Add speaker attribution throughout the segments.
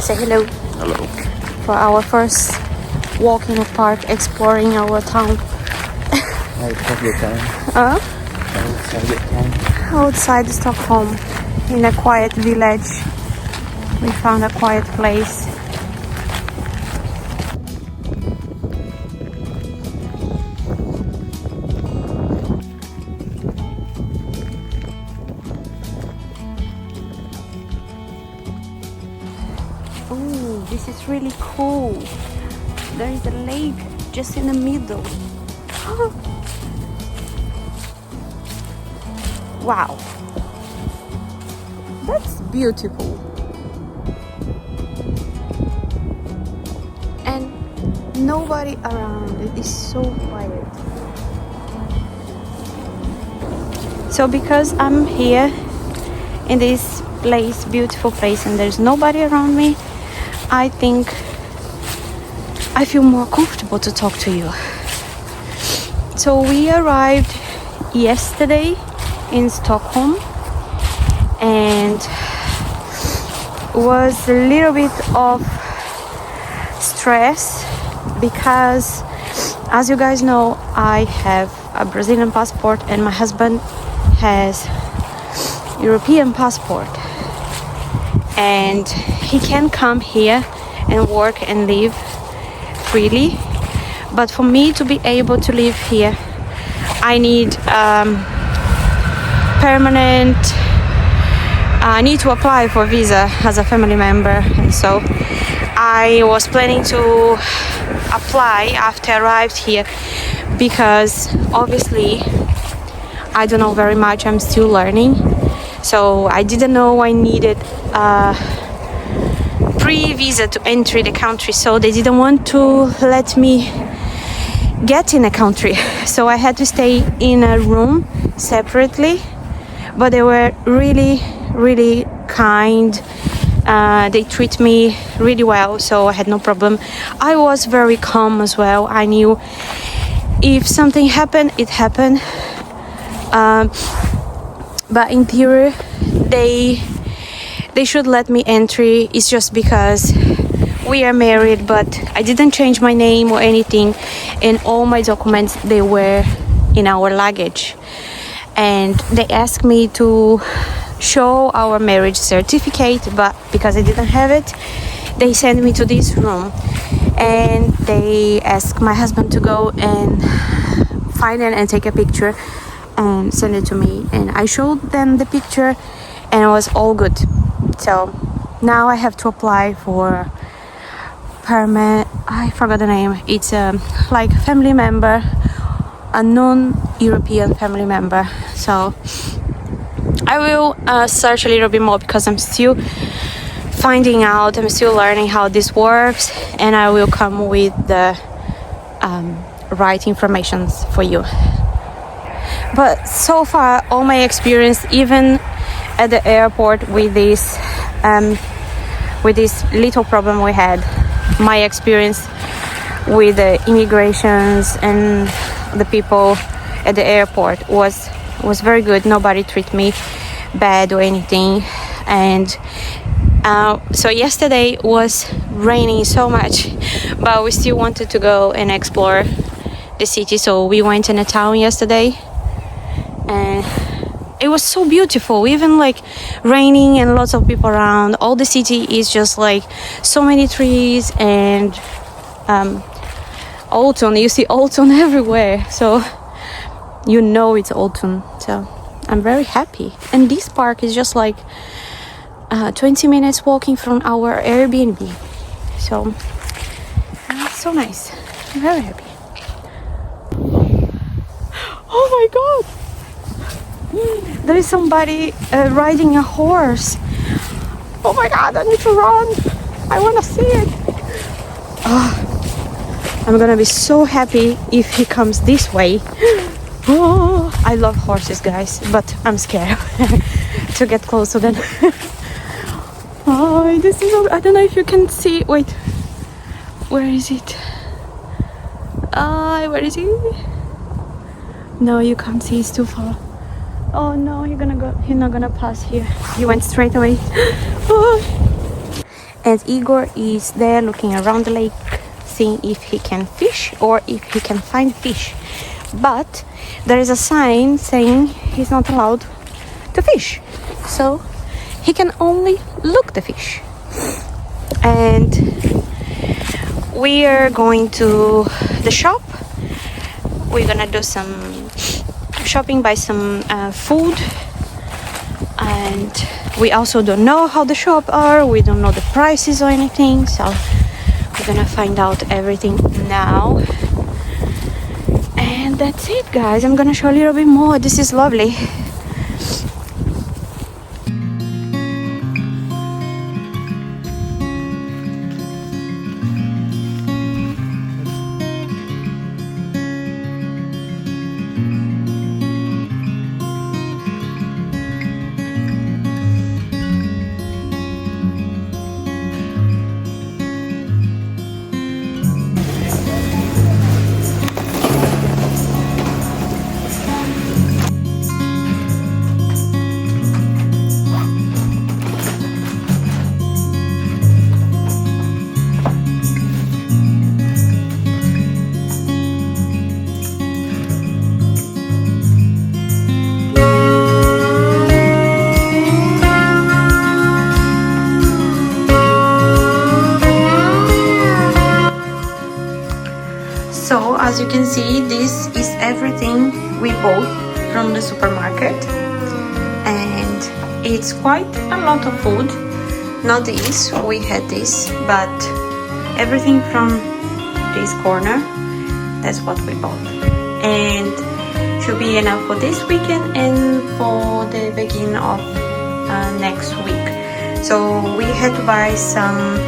Speaker 1: Say hello.
Speaker 2: Hello.
Speaker 1: For our first walk in the park, exploring our town. Outside Stockholm, in a quiet village. We found a quiet place. Oh, this is really cool. There is a lake just in the middle. Wow, that's beautiful. And nobody around. It is so quiet. So because I'm here in this place, beautiful place, and there's nobody around me, I think I feel more comfortable to talk to you. So we arrived yesterday in Stockholm, and was a little bit of stress because, as you guys know, I have a Brazilian passport and my husband has European passport, and he can come here and work and live freely. But for me to be able to live here, I need permanent. I need to apply for a visa as a family member, and so I was planning to apply after I arrived here, because obviously I don't know very much. I'm still learning, so I didn't know I needed a pre-visa to enter the country, so they didn't want to let me get in a country, so I had to stay in a room separately. But they were really kind. They treat me really well, so I had no problem. I was very calm as well. I knew if something happened, it happened. But in theory, they should let me enter. It's just because we are married, but I didn't change my name or anything, and all my documents, they were in our luggage. And they asked me to show our marriage certificate, but because I didn't have it, they sent me to this room, and they asked my husband to go and find it and take a picture and send it to me. And I showed them the picture, and it was all good. So now I have to apply for permit. I forgot the name. It's like family member, a non-European family member. So I will search a little bit more, because I'm still finding out, I'm still learning how this works, and I will come with the right informations for you. But so far, all my experience, even at the airport with this little problem we had, my experience with the immigrations and the people at the airport was very good. Nobody treated me bad or anything. And so yesterday was raining so much, but we still wanted to go and explore the city, so we went in a town yesterday, and it was so beautiful. Even like raining and lots of people around, all the city is just like so many trees and autumn. You see autumn everywhere, so you know it's autumn. So I'm very happy. And this park is just like 20 minutes walking from our Airbnb, so it's so nice. I'm very happy. Oh my god, there is somebody riding a horse. Oh my god, I need to run. I want to see it. I'm gonna be so happy if he comes this way. Oh, I love horses, guys, but I'm scared to get close to them. Oh, this is, I don't know if you can see. Wait, where is it? Where is he? No, you can't see, it's too far. Oh no, he's not gonna pass here. He went straight away. Oh. and Igor is there looking around the lake, seeing if he can fish or if he can find fish. But there is a sign saying he's not allowed to fish, so he can only look the fish. And we are going to the shop. We're gonna do some shopping, buy some food, and we also don't know how the shop are. We don't know the prices or anything, so we're gonna find out everything now. And that's it, guys. I'm gonna show a little bit more. This is lovely. So as you can see, this is everything we bought from the supermarket, and it's quite a lot of food. Not this, we had this, but everything from this corner, that's what we bought, and should be enough for this weekend and for the beginning of next week. So we had to buy some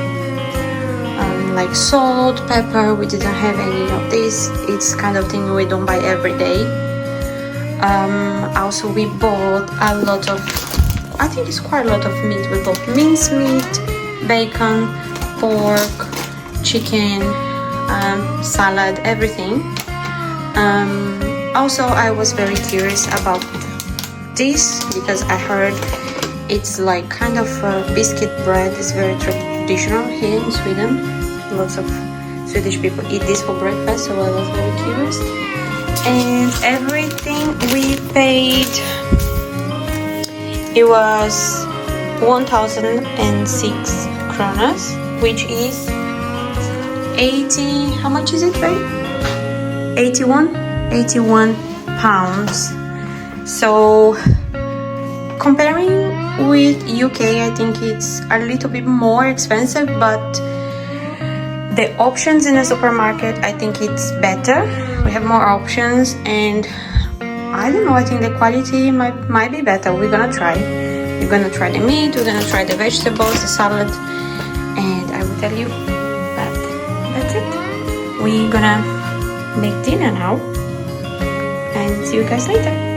Speaker 1: like salt, pepper. We didn't have any of this. It's kind of thing we don't buy every day. Also we bought a lot of, I think it's quite a lot of meat. We bought minced meat, bacon, pork, chicken, salad, everything. Also I was very curious about this because I heard it's like kind of biscuit bread. It's very traditional here in Sweden. Lots of Swedish people eat this for breakfast, so I was very curious. And everything we paid, it was 1,006 kronas, which is 80, how much is it, babe? 81 pounds. So comparing with UK, I think it's a little bit more expensive, but the options in the supermarket, I think it's better. We have more options, and I don't know, I think the quality might be better. We're gonna try. We're gonna try the meat, we're gonna try the vegetables, the salad, and I will tell you. But that's it. We're gonna make dinner now, and see you guys later.